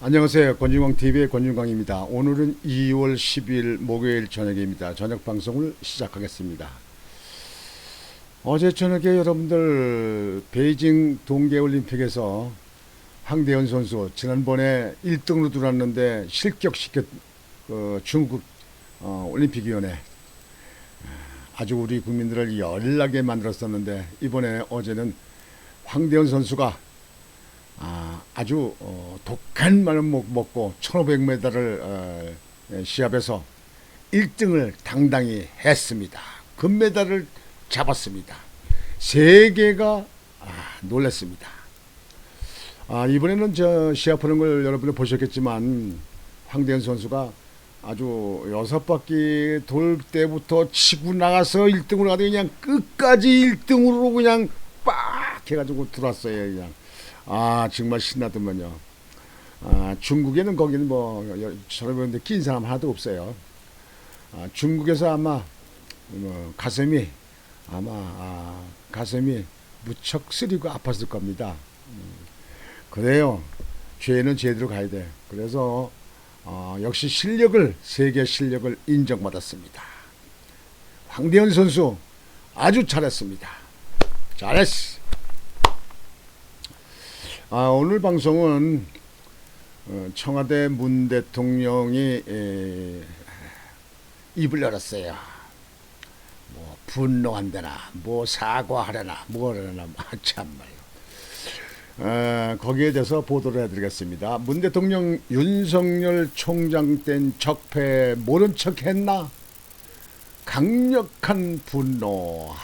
안녕하세요. 권중광TV의 권중광입니다. 오늘은 2월 10일 목요일 저녁입니다. 저녁 방송을 시작하겠습니다. 어제 저녁에 여러분들 베이징 동계올림픽에서 황대현 선수 지난번에 1등으로 들어왔는데 실격시켰 중국 올림픽위원회 아주 우리 국민들을 열나게 만들었었는데 이번에 어제는 황대현 선수가 아주 독한 말을 먹고 1500m를 시합에서 1등을 당당히 했습니다. 금메달을 잡았습니다. 세계가 놀랐습니다. 이번에는 저 시합하는 걸 여러분이 보셨겠지만 황대현 선수가 아주 6바퀴 돌 때부터 치고 나가서 1등으로 가도 그냥 끝까지 1등으로 그냥 빡 해가지고 들어왔어요. 그냥 정말 신나더만요. 중국에는 거기는 뭐 저런 데 낀 사람 하나도 없어요. 중국에서 아마 가슴이 가슴이 무척 쓰리고 아팠을 겁니다. 그래요. 죄는 죄대로 가야 돼. 그래서 역시 세계 실력을 인정받았습니다. 황대현 선수 아주 잘했습니다. 잘했어. 오늘 방송은 청와대 문 대통령이 입을 열었어요. 뭐 분노한다나 뭐 사과하려나 뭐하려나 참말로 거기에 대해서 보도를 해드리겠습니다. 문 대통령 윤석열 총장 땐 적폐 모른 척 했나? 강력한 분노.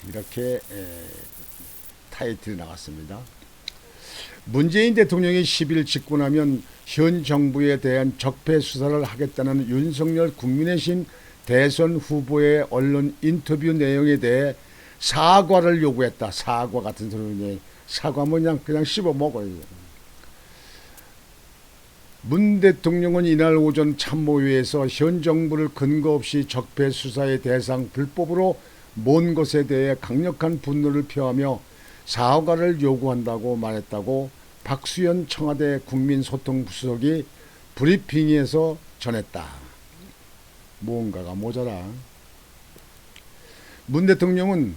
이렇게 타이틀이 나갔습니다. 문재인 대통령이 10일 집권하면 현 정부에 대한 적폐 수사를 하겠다는 윤석열 국민의힘 대선 후보의 언론 인터뷰 내용에 대해 사과를 요구했다. 사과 같은 소리는 사과면 그냥 씹어 먹어요. 문 대통령은 이날 오전 참모회에서 현 정부를 근거 없이 적폐 수사의 대상 불법으로 모은 것에 대해 강력한 분노를 표하며 사과를 요구한다고 말했다고 박수현 청와대 국민소통부수석이 브리핑에서 전했다. 뭔가가 모자라. 문 대통령은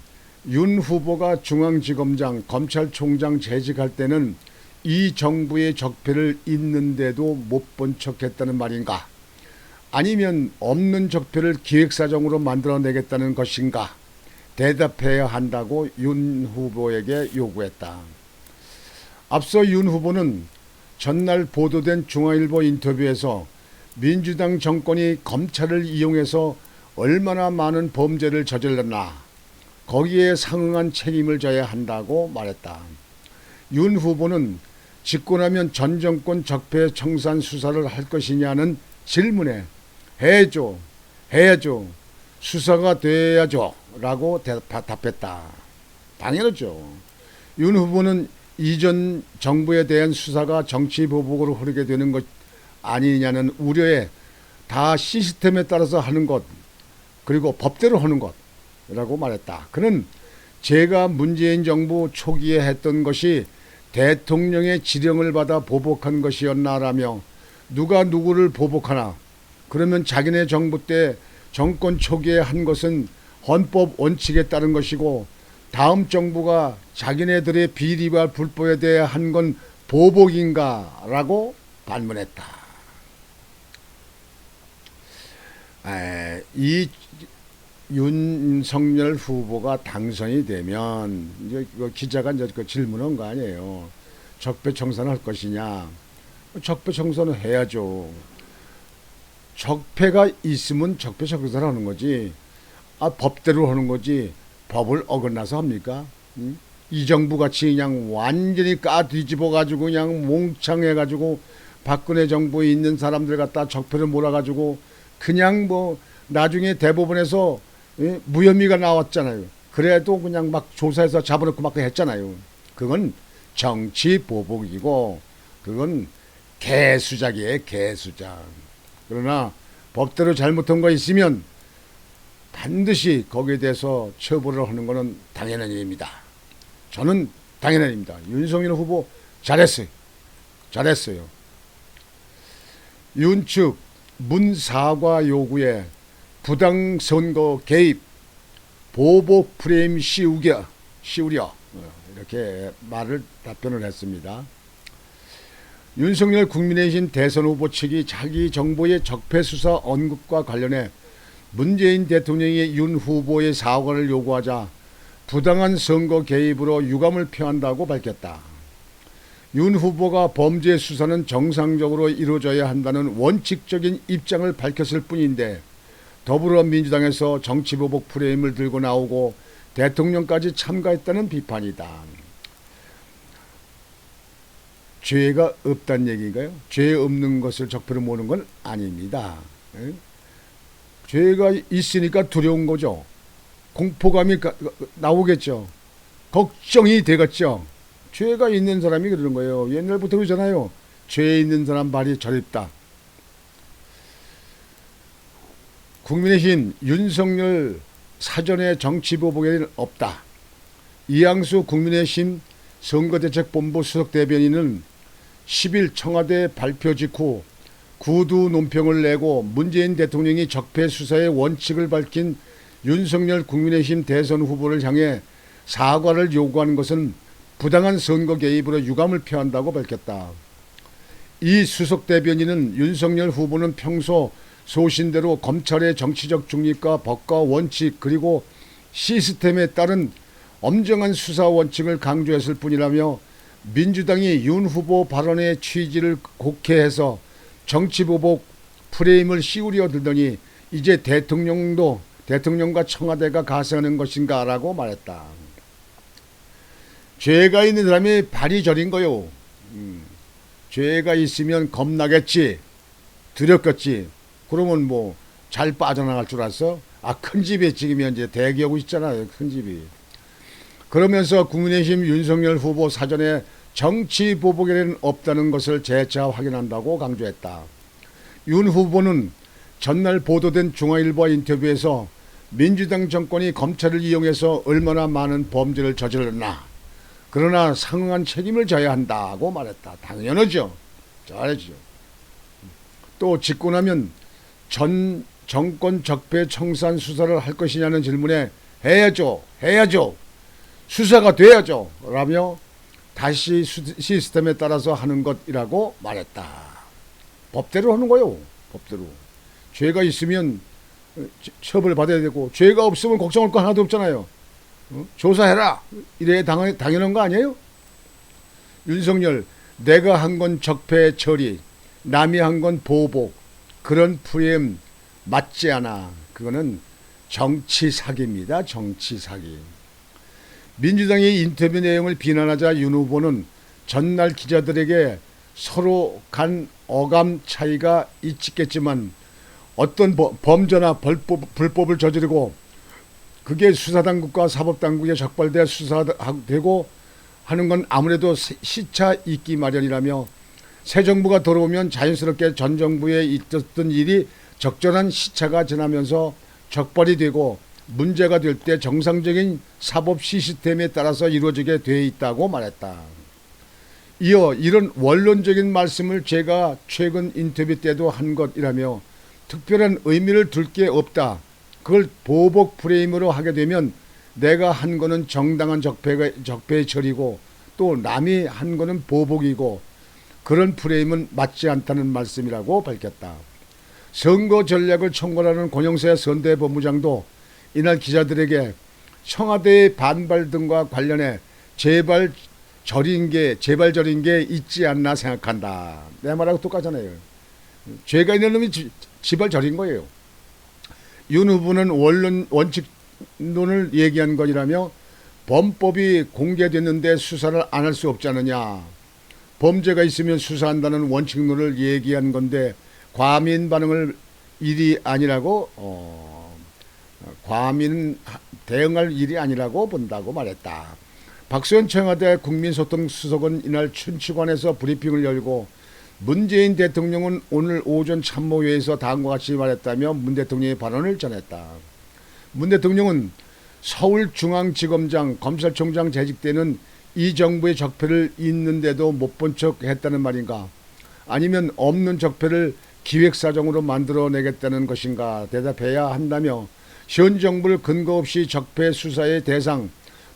윤 후보가 중앙지검장, 검찰총장 재직할 때는 이 정부의 적폐를 있는데도 못 본 척했다는 말인가? 아니면 없는 적폐를 기획사정으로 만들어내겠다는 것인가? 대답해야 한다고 윤 후보에게 요구했다. 앞서 윤 후보는 전날 보도된 중앙일보 인터뷰에서 민주당 정권이 검찰을 이용해서 얼마나 많은 범죄를 저질렀나 거기에 상응한 책임을 져야 한다고 말했다. 윤 후보는 집권하면 전 정권 적폐 청산 수사를 할 것이냐는 질문에 해야죠. 수사가 돼야죠. 라고 답했다. 당연하죠. 윤 후보는 이전 정부에 대한 수사가 정치 보복으로 흐르게 되는 것 아니냐는 우려에 다 시스템에 따라서 하는 것 그리고 법대로 하는 것이라고 말했다. 그는 제가 문재인 정부 초기에 했던 것이 대통령의 지령을 받아 보복한 것이었나라며 누가 누구를 보복하나 그러면 자기네 정부 때 정권 초기에 한 것은 헌법 원칙에 따른 것이고 다음 정부가 자기네들의 비리와 불법에 대해 한 건 보복인가? 라고 반문했다. 이 윤석열 후보가 당선이 되면 이제 기자가 이제 질문한 거 아니에요. 적폐 청산을 할 것이냐? 적폐 청산을 해야죠. 적폐가 있으면 적폐 청산을 하는 거지. 법대로 하는 거지. 법을 어긋나서 합니까? 이 정부 같이 그냥 완전히 뒤집어 가지고 그냥 몽창해 가지고 박근혜 정부에 있는 사람들 갖다 적폐를 몰아 가지고 그냥 뭐 나중에 대법원에서 무혐의가 나왔잖아요. 그래도 그냥 막 조사해서 잡아놓고 막 했잖아요. 그건 정치 보복이고 그건 개수작이에요. 개수작. 그러나 법대로 잘못한 거 있으면 반드시 거기에 대해서 처벌을 하는 것은 당연한 일입니다. 저는 당연한 일입니다. 윤석열 후보 잘했어요. 윤 측 문 사과 요구에 부당 선거 개입, 보복 프레임 씌우려 이렇게 답변을 했습니다. 윤석열 국민의힘 대선 후보 측이 자기 정부의 적폐 수사 언급과 관련해 문재인 대통령이 윤 후보의 사과를 요구하자 부당한 선거 개입으로 유감을 표한다고 밝혔다. 윤 후보가 범죄 수사는 정상적으로 이루어져야 한다는 원칙적인 입장을 밝혔을 뿐인데 더불어민주당에서 정치보복 프레임을 들고 나오고 대통령까지 참가했다는 비판이다. 죄가 없다는 얘기인가요? 죄 없는 것을 적폐로 모는 건 아닙니다. 죄가 있으니까 두려운 거죠. 공포감이 나오겠죠. 걱정이 되겠죠. 죄가 있는 사람이 그러는 거예요. 옛날부터 그러잖아요. 죄 있는 사람 발이 저립다. 국민의힘 윤석열 사전에 정치보복에는 없다. 이양수 국민의힘 선거대책본부 수석대변인은 10일 청와대 발표 직후 구두 논평을 내고 문재인 대통령이 적폐 수사의 원칙을 밝힌 윤석열 국민의힘 대선 후보를 향해 사과를 요구하는 것은 부당한 선거 개입으로 유감을 표한다고 밝혔다. 이 수석대변인은 윤석열 후보는 평소 소신대로 검찰의 정치적 중립과 법과 원칙 그리고 시스템에 따른 엄정한 수사 원칙을 강조했을 뿐이라며 민주당이 윤 후보 발언의 취지를 곡해해서 정치보복 프레임을 씌우려 들더니 이제 대통령과 청와대가 가세하는 것인가 라고 말했다. 죄가 있는 사람이 발이 저린 거요. 죄가 있으면 겁나겠지. 두렵겠지. 그러면 뭐 잘 빠져나갈 줄 알았어? 큰 집에 지금 현재 대기하고 있잖아요. 큰 집이. 그러면서 국민의힘 윤석열 후보 사전에 정치보복에는 없다는 것을 재차 확인한다고 강조했다. 윤 후보는 전날 보도된 중앙일보 인터뷰에서 민주당 정권이 검찰을 이용해서 얼마나 많은 범죄를 저질렀나. 그러나 상응한 책임을 져야 한다고 말했다. 당연하죠. 잘했죠. 또 집권하면 전 정권 적폐 청산 수사를 할 것이냐는 질문에 해야죠. 수사가 돼야죠. 라며 다시 시스템에 따라서 하는 것이라고 말했다. 법대로 하는 거요. 법대로. 죄가 있으면 처벌받아야 되고 죄가 없으면 걱정할 거 하나도 없잖아요. 조사해라. 이래 당연한 거 아니에요? 윤석열, 내가 한 건 적폐 처리, 남이 한 건 보복. 그런 프레임 맞지 않아. 그거는 정치 사기입니다. 정치 사기. 민주당이 인터뷰 내용을 비난하자 윤 후보는 전날 기자들에게 서로 간 어감 차이가 있겠지만 어떤 범죄나 불법을 저지르고 그게 수사당국과 사법당국에 적발돼 수사되고 하는 건 아무래도 시차 있기 마련이라며 새 정부가 들어오면 자연스럽게 전 정부에 있었던 일이 적절한 시차가 지나면서 적발이 되고 문제가 될 때 정상적인 사법 시스템에 따라서 이루어지게 돼 있다고 말했다. 이어 이런 원론적인 말씀을 제가 최근 인터뷰 때도 한 것이라며 특별한 의미를 둘 게 없다. 그걸 보복 프레임으로 하게 되면 내가 한 거는 정당한 적폐의 처리고 또 남이 한 거는 보복이고 그런 프레임은 맞지 않다는 말씀이라고 밝혔다. 선거 전략을 총괄하는 권영세 선대본부장도 이날 기자들에게 청와대의 반발 등과 관련해 제발 저린 게 있지 않나 생각한다. 내 말하고 똑같잖아요. 죄가 있는 놈이 지발 저린 거예요. 윤 후보는 원칙론을 얘기한 것이라며 범법이 공개됐는데 수사를 안 할 수 없지 않느냐. 범죄가 있으면 수사한다는 원칙론을 얘기한 건데 과민 반응을 일이 아니라고 과민 대응할 일이 아니라고 본다고 말했다. 박수현 청와대 국민소통수석은 이날 춘추관에서 브리핑을 열고 문재인 대통령은 오늘 오전 참모회에서 다음과 같이 말했다며 문 대통령의 발언을 전했다. 문 대통령은 서울중앙지검장, 검찰총장 재직 때는 이 정부의 적폐를 있는데도 못 본 척 했다는 말인가? 아니면 없는 적폐를 기획사정으로 만들어내겠다는 것인가 대답해야 한다며 현 정부를 근거 없이 적폐 수사의 대상,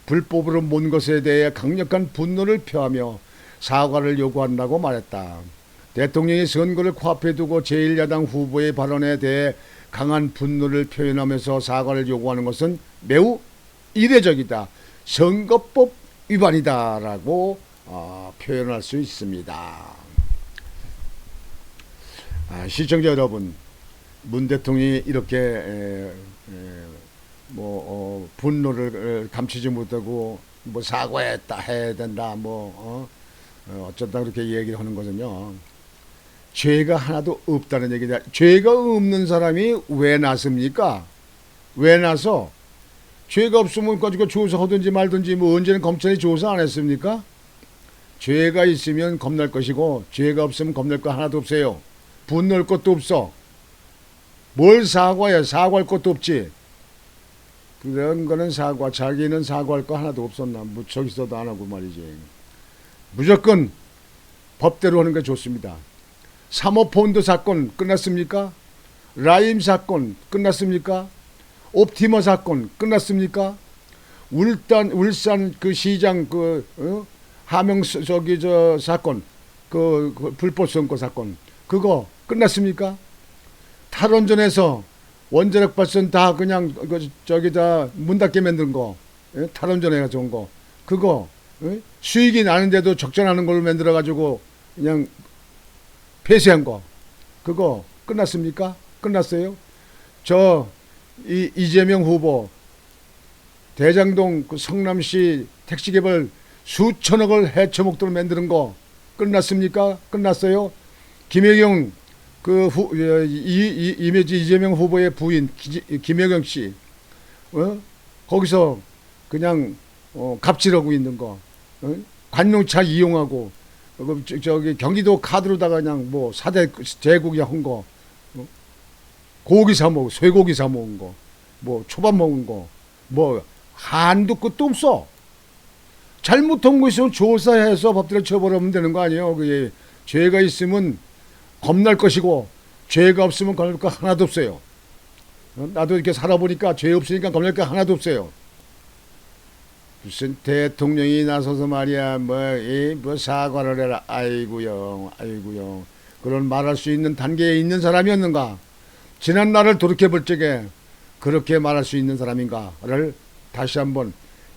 불법으로 몬 것에 대해 강력한 분노를 표하며 사과를 요구한다고 말했다. 대통령이 선거를 코앞에 두고 제1야당 후보의 발언에 대해 강한 분노를 표현하면서 사과를 요구하는 것은 매우 이례적이다. 선거법 위반이다라고 표현할 수 있습니다. 시청자 여러분, 문 대통령이 이렇게 분노를 감추지 못하고 사과했다 해야 된다 어쩌다 그렇게 얘기를 하는 것은요, 죄가 하나도 없다는 얘기다. 죄가 없는 사람이 왜 났습니까? 왜 나서? 죄가 없으면 가지고 조사하든지 말든지 언제는 검찰이 조사 안 했습니까? 죄가 있으면 겁날 것이고 죄가 없으면 겁날 거 하나도 없어요. 분노할 것도 없어. 뭘 사과해? 사과할 것도 없지. 그런 거는 자기는 사과할 거 하나도 없었나. 무척 있어도 안 하고 말이지. 무조건 법대로 하는 게 좋습니다. 사모펀드 사건 끝났습니까? 라임 사건 끝났습니까? 옵티머 사건 끝났습니까? 울산 그 시장 하명 사건 그 불법 선거 사건 그거 끝났습니까? 탈원전에서 원자력 발전 다 그냥 다 문 닫게 만든 거, 탈원전에 가져온 거 그거 수익이 나는데도 적절하는 걸로 만들어 가지고 그냥 폐쇄한 거 그거 끝났습니까? 끝났어요? 이재명 후보 대장동 그 성남시 택시개발 수천억을 해처목도로 만드는 거 끝났습니까? 끝났어요? 김혜경 이재명 후보의 부인 김혜경 씨 거기서 그냥 갑질하고 있는 거, 관용차 이용하고 경기도 카드로다가 그냥 4대 제국이 한 거, 고기 사 먹고 쇠고기 사 먹은 거, 초밥 먹은 거, 한도 끝도 없어. 잘못한 거 있으면 조사해서 법대로 처벌하면 되는 거 아니에요? 그게 죄가 있으면 겁날 것이고 죄가 없으면 겁날 거 하나도 없어요. 나도 이렇게 살아보니까 죄 없으니까 겁날 거 하나도 없어요. 무슨 대통령이 나서서 말이야 사과를 해라. 아이고요. 그런 말할 수 있는 단계에 있는 사람이었는가? 지난 날을 돌이켜볼 적에 그렇게 말할 수 있는 사람인가를 다시 한번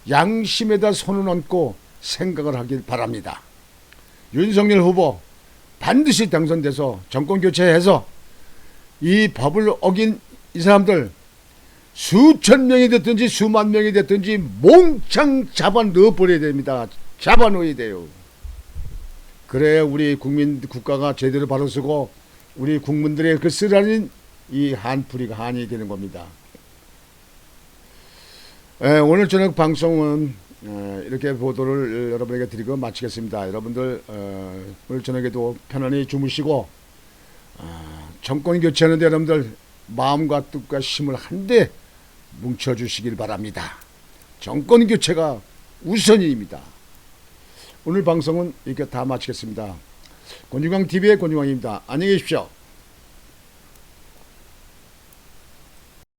양심에다 손을 얹고 생각을 하길 바랍니다. 윤석열 후보 반드시 당선돼서 정권 교체해서 이 법을 어긴 이 사람들 수천 명이 됐든지 수만 명이 됐든지 몽창 잡아 넣어버려야 됩니다. 잡아 넣어야 돼요. 그래야 우리 국가가 제대로 바로 서고 우리 국민들의 그 쓰라린 이 한풀이가 한이 되는 겁니다. 오늘 저녁 방송은 이렇게 보도를 여러분에게 드리고 마치겠습니다. 여러분들 오늘 저녁에도 편안히 주무시고 정권 교체하는데 여러분들 마음과 뜻과 힘을 한데 뭉쳐주시길 바랍니다. 정권 교체가 우선입니다. 오늘 방송은 이렇게 다 마치겠습니다. 권중광TV의 권중광입니다. 안녕히 계십시오.